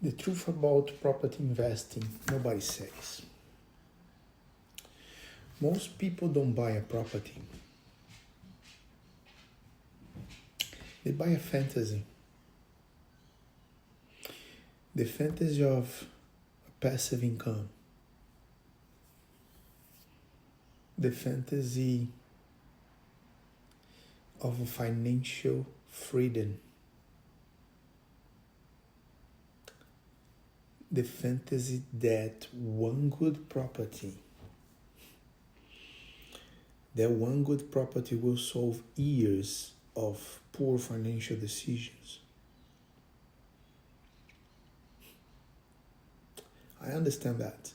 The truth about property investing, nobody says. Most people don't buy a property. They buy a fantasy. The fantasy of passive income. The fantasy of financial freedom. The fantasy that one good property will solve years of poor financial decisions. I understand that.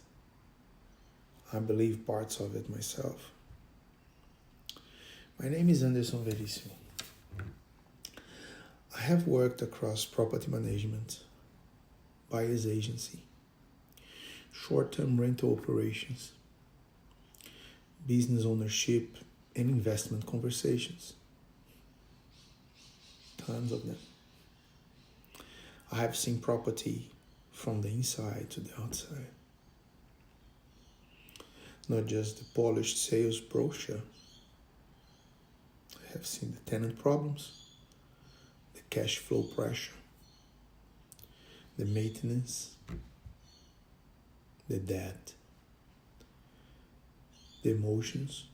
I believe parts of it myself. My name is Anderson Verissimo. I have worked across property management, buyer's agency, short-term rental operations, business ownership, and investment conversations. Tons of them. I have seen property from the inside to the outside. Not just the polished sales brochure. I have seen the tenant problems, the cash flow pressure, the maintenance, the debt, the emotions,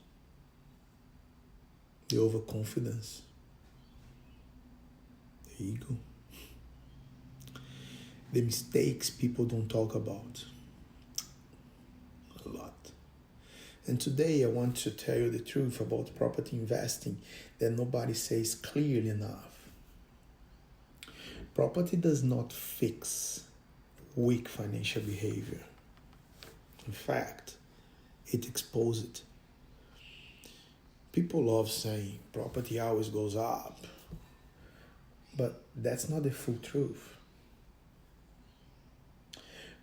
the overconfidence, the ego, the mistakes people don't talk about a lot. And today I want to tell you the truth about property investing that nobody says clearly enough. Property does not fix weak financial behavior. In fact, it exposes it. People love saying property always goes up, but that's not the full truth.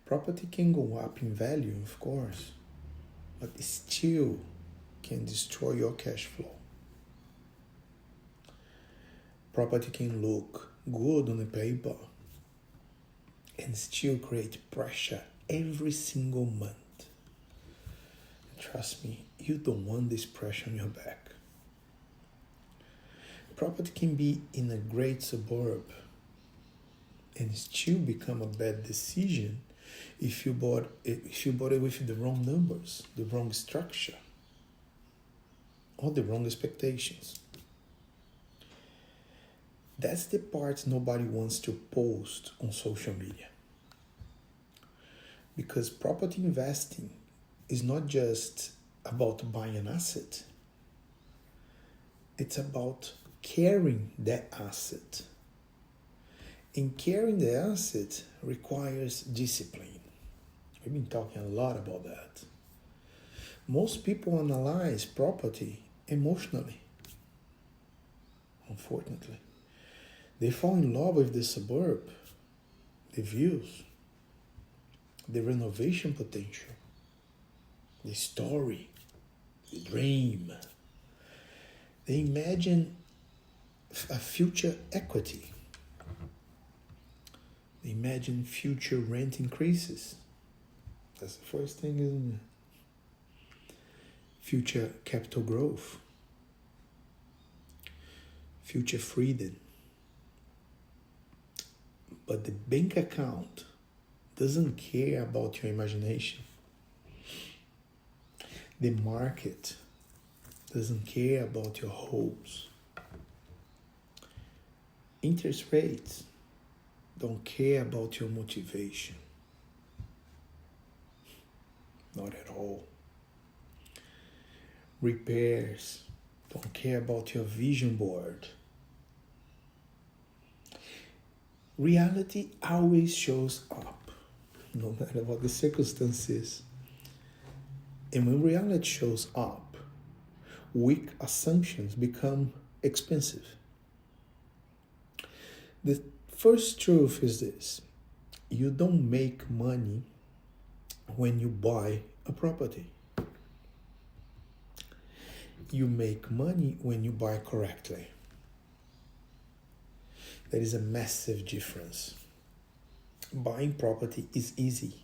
Property can go up in value, of course, but it still can destroy your cash flow. Property can look good on the paper and still create pressure every single month. Trust me, you don't want this pressure on your back. Property can be in a great suburb and still become a bad decision if you bought it with the wrong numbers, the wrong structure, or the wrong expectations. That's the part nobody wants to post on social media. Because property investing is not just about buying an asset. It's about carrying that asset. And carrying the asset requires discipline. We've been talking a lot about that. Most people analyze property emotionally. Unfortunately. They fall in love with the suburb, the views, the renovation potential, the story, the dream. They imagine a future equity. They imagine future rent increases. That's the first thing, isn't it? Future capital growth. Future freedom. But the bank account doesn't care about your imagination. The market doesn't care about your hopes. Interest rates don't care about your motivation. Not at all. Repairs don't care about your vision board. Reality always shows up, no matter what the circumstances. And when reality shows up, weak assumptions become expensive. The first truth is this: you don't make money when you buy a property. You make money when you buy correctly. There is a massive difference. Buying property is easy.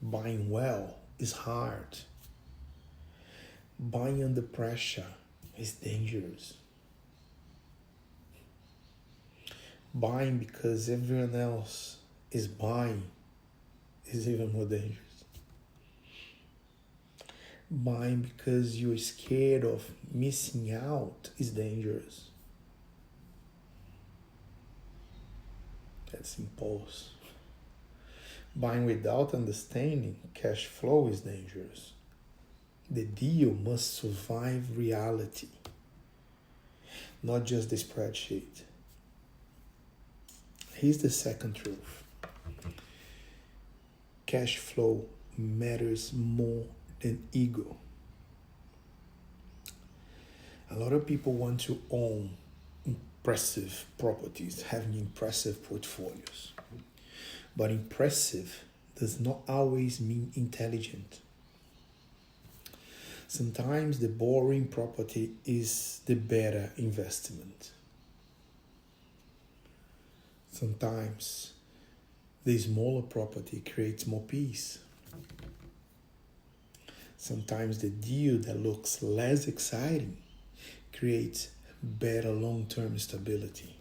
Buying well is hard. Buying under pressure is dangerous. Buying because everyone else is buying is even more dangerous. Buying because you're scared of missing out is dangerous. That's impulse. Buying without understanding cash flow is dangerous. The deal must survive reality, not just the spreadsheet. Here's the second truth. Cash flow matters more than ego. A lot of people want to own impressive properties, having impressive portfolios. But impressive does not always mean intelligent. Sometimes the boring property is the better investment. Sometimes the smaller property creates more peace. Sometimes the deal that looks less exciting creates better long-term stability.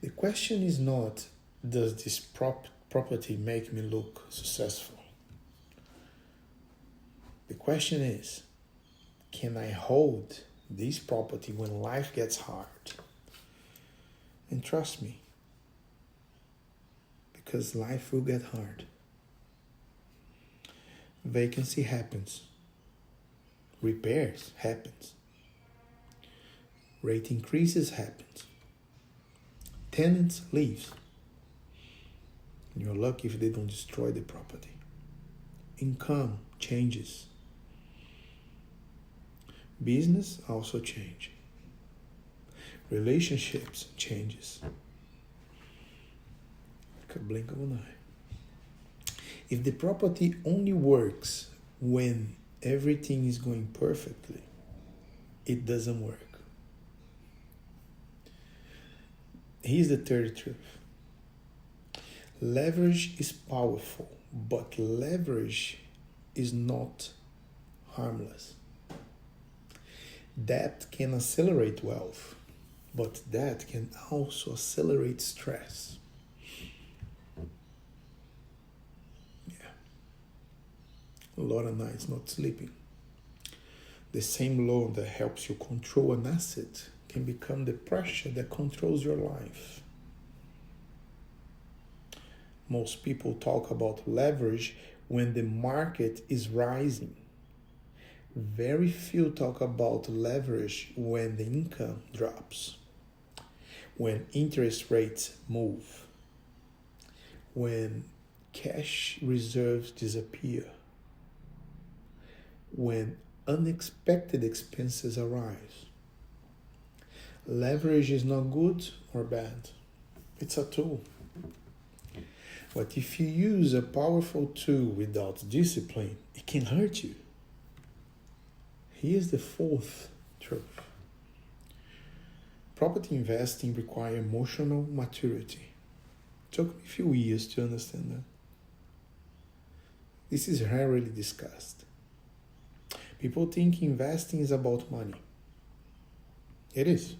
The question is not, does this property make me look successful? The question is, can I hold this property when life gets hard? And trust me, because life will get hard. Vacancy happens. Repairs happens. Rate increases happens. Tenants leave. You're lucky if they don't destroy the property. Income changes. Business also change. Relationships changes. Like a blink of an eye. If the property only works when everything is going perfectly, it doesn't work. Here's the third truth. Leverage is powerful, but leverage is not harmless. Debt can accelerate wealth, but debt can also accelerate stress. A lot of nights not sleeping. The same loan that helps you control an asset can become the pressure that controls your life. Most people talk about leverage when the market is rising. Very few talk about leverage when the income drops, when interest rates move, when cash reserves disappear, when unexpected expenses arise. Leverage is not good or bad. It's a tool. But if you use a powerful tool without discipline, it can hurt you. Here's the fourth truth. Property investing requires emotional maturity. It took me a few years to understand that. This is rarely discussed. People think investing is about money. It is,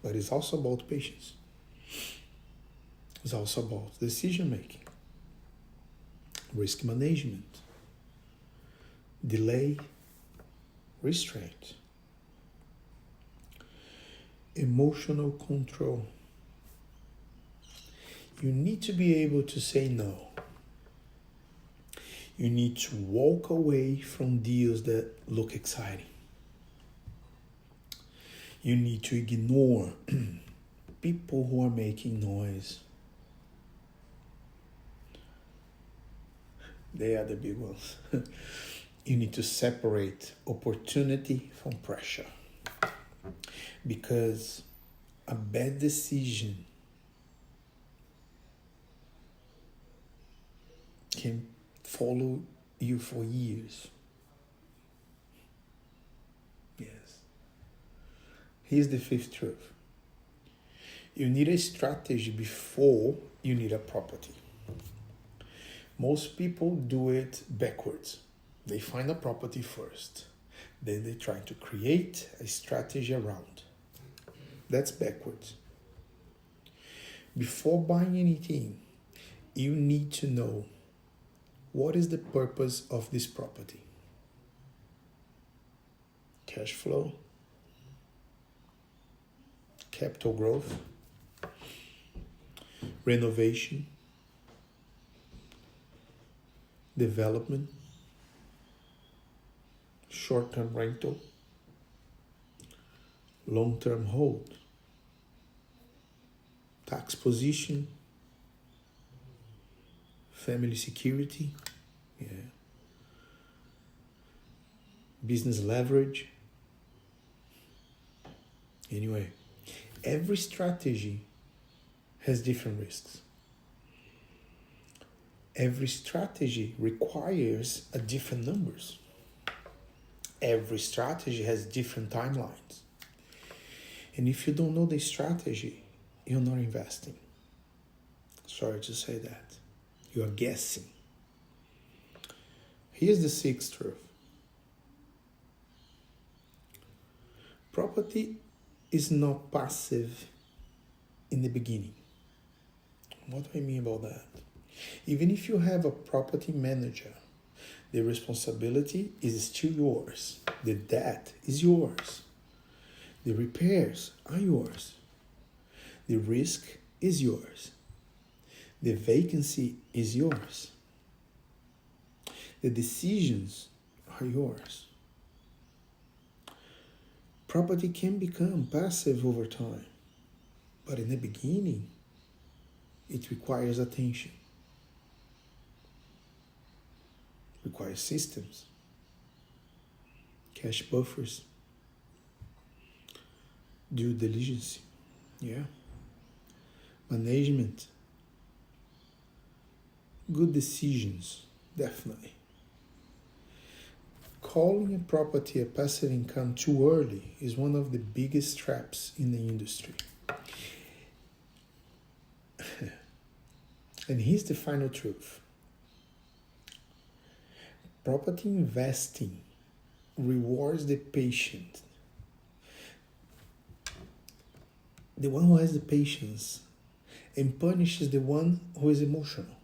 but it's also about patience. It's also about decision making, risk management, delay, restraint, emotional control. You need to be able to say no. You need to walk away from deals that look exciting. You need to ignore people who are making noise. They are the big ones. You need to separate opportunity from pressure. Because a bad decision can follow you for years. Yes. Here's the fifth truth. You need a strategy before you need a property. Most people do it backwards. They find a property first. Then they try to create a strategy around. That's backwards. Before buying anything, you need to know what is the purpose of this property. Cash flow, capital growth, renovation, development, short-term rental, long-term hold, tax position, family security, business leverage. Anyway, every strategy has different risks. Every strategy requires a different numbers. Every strategy has different timelines. And if you don't know the strategy, you're not investing. Sorry to say that. You are guessing. Here's the sixth truth. Property is not passive in the beginning. What do I mean about that? Even if you have a property manager, the responsibility is still yours. The debt is yours. The repairs are yours. The risk is yours. The vacancy is yours. The decisions are yours. Property can become passive over time, but in the beginning, it requires attention. Requires systems, cash buffers, due diligence, management, good decisions, definitely. Calling a property a passive income too early is one of the biggest traps in the industry. And here's the final truth. Property investing rewards the patient. The one who has the patience, and punishes the one who is emotional.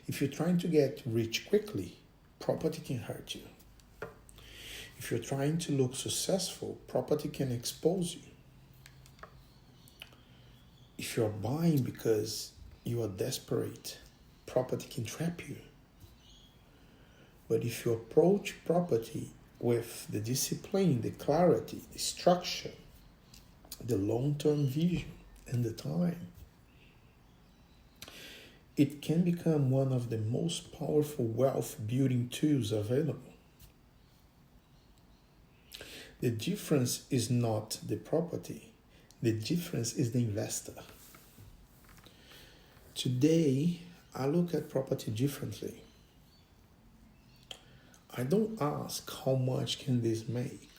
If you're trying to get rich quickly, property can hurt you. If you're trying to look successful, property can expose you. If you're buying because you are desperate, property can trap you. But if you approach property with the discipline, the clarity, the structure, the long-term vision, and the time, it can become one of the most powerful wealth-building tools available. The difference is not the property. The difference is the investor. Today, I look at property differently. I don't ask how much can this make.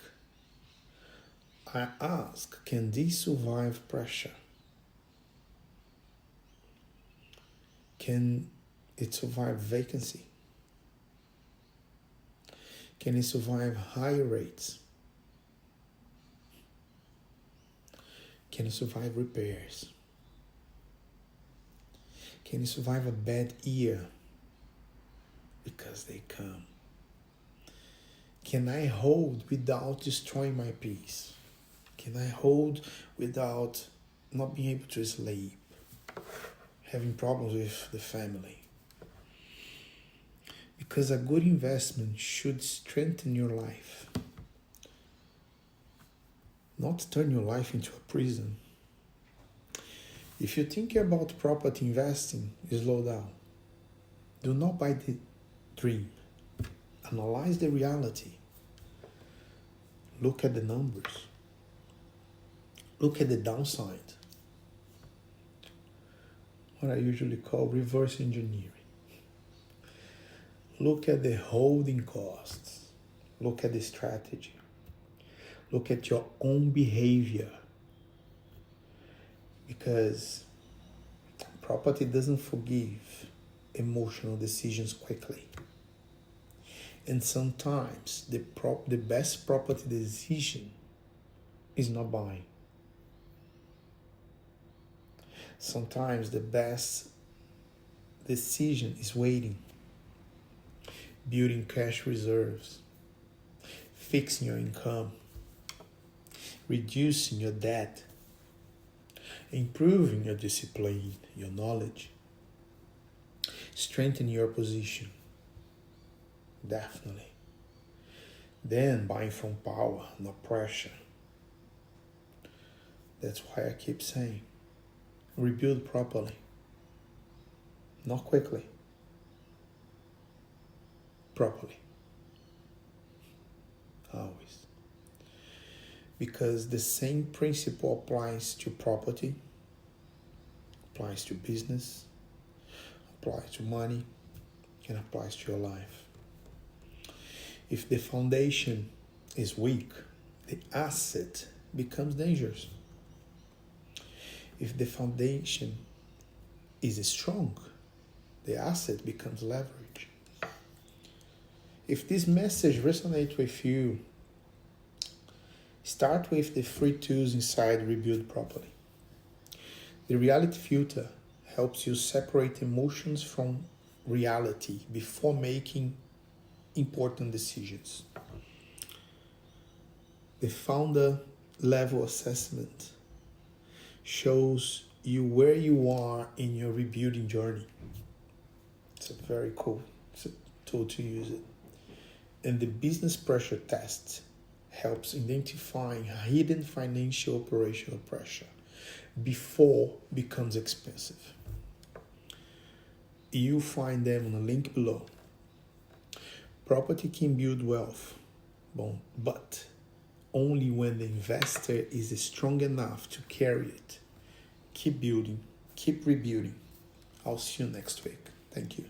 I ask, can this survive pressure? Can it survive vacancy? Can it survive higher rates? Can it survive repairs? Can it survive a bad year? Because they come. Can I hold without destroying my peace? Can I hold without not being able to sleep? Having problems with the family? Because a good investment should strengthen your life, not turn your life into a prison. If you think about property investing, slow down. Do not buy the dream. Analyze the reality. Look at the numbers. Look at the downside. What I usually call reverse engineering. Look at the holding costs. Look at the strategy. Look at your own behavior. because property doesn't forgive emotional decisions quickly. And sometimes the best property decision is not buying. Sometimes the best decision is waiting, building cash reserves, fixing your income, reducing your debt, improving your discipline, your knowledge, strengthening your position. Definitely. Then buying from power, not pressure. That's why I keep saying, rebuild properly, not quickly, properly. Always. Because the same principle applies to property, applies to business, applies to money, and applies to your life. If the foundation is weak, the asset becomes dangerous. If the foundation is strong, the asset becomes leverage. If this message resonates with you, start with the free tools inside Rebuild Properly. The reality filter helps you separate emotions from reality before making important decisions. The founder level assessment shows you where you are in your rebuilding journey. It's a very cool tool to use it. And the business pressure test helps identifying hidden financial operational pressure before it becomes expensive. You'll find them on the link below. Property can build wealth, but only when the investor is strong enough to carry it. Keep building, keep rebuilding. I'll see you next week. Thank you.